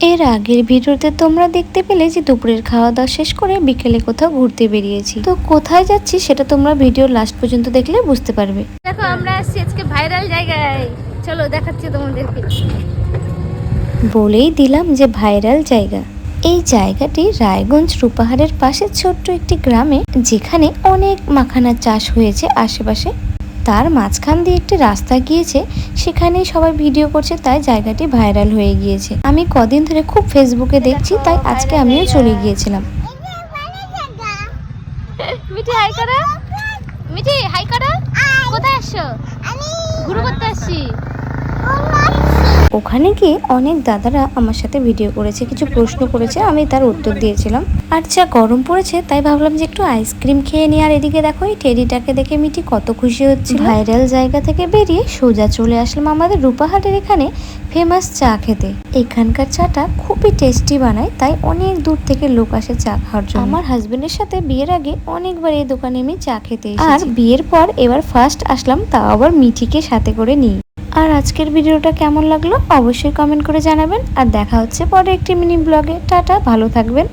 এর আগের ভিডিওতে তোমরা দেখতে পেলে যে দুপুরের খাওয়া দাওয়া শেষ করে বিকেলে কোথাও ঘুরতে বেরিয়েছি। তো কোথায় যাচ্ছি সেটা তোমরা ভিডিও লাস্ট পর্যন্ত দেখলে বুঝতে পারবে। দেখো আমরা আসছি আজকে ভাইরাল জায়গায়, চলো দেখাচ্ছি তোমাদেরকে। বলেই দিলাম যে ভাইরাল জায়গা। এই জায়গাটি রায়গঞ্জ রূপাহারের পাশে ছোট্ট একটি গ্রামে, যেখানে অনেক মাখানার চাষ হয়েছে আশেপাশে। তার মাঝখান দিয়ে একটি রাস্তা গিয়েছে, সেখানেই সবাই ভিডিও করছে, তাই জায়গাটি ভাইরাল হয়ে গিয়েছে। আমি কদিন ধরে খুব ফেসবুকে দেখছি, তাই আজকে আমিও চলে গিয়েছিলাম। মিঠি হাই করো, মিঠি হাই করো। কোথায় আসছো? ঘুরু করতে আসছি। ওখানে গিয়ে অনেক দাদারা আমার সাথে ভিডিও করেছে, কিছু প্রশ্ন করেছে, আমি তার উত্তর দিয়েছিলাম। আর যা গরম পড়েছে তাই ভাবলাম যে একটু আইসক্রিম খেয়ে নিই। আর এদিকে দেখো এই টেডিটাকে দেখে মিঠি কত খুশি হচ্ছে। ভাইরাল জায়গা থেকে বেরিয়ে সোজা চলে আসলাম আমাদের রূপাহাটের এখানে ফেমাস চা খেতে। এখানকার চাটা খুবই টেস্টি বানায়, তাই অনেক দূর থেকে লোক আসে চা খাওয়ার জন্য। আমার হাজবেন্ডের সাথে বিয়ের আগে অনেকবার এই দোকানে আমি চা খেতে এসেছি, আর বিয়ের পর এবার ফার্স্ট আসলাম, তাও আবার মিঠিকে সাথে করে নিই। আর আজকের ভিডিওটা কেমন লাগলো অবশ্যই কমেন্ট করে জানাবেন। আর দেখা হচ্ছে পরে একটি মিনি ব্লগে। টাটা, ভালো থাকবেন।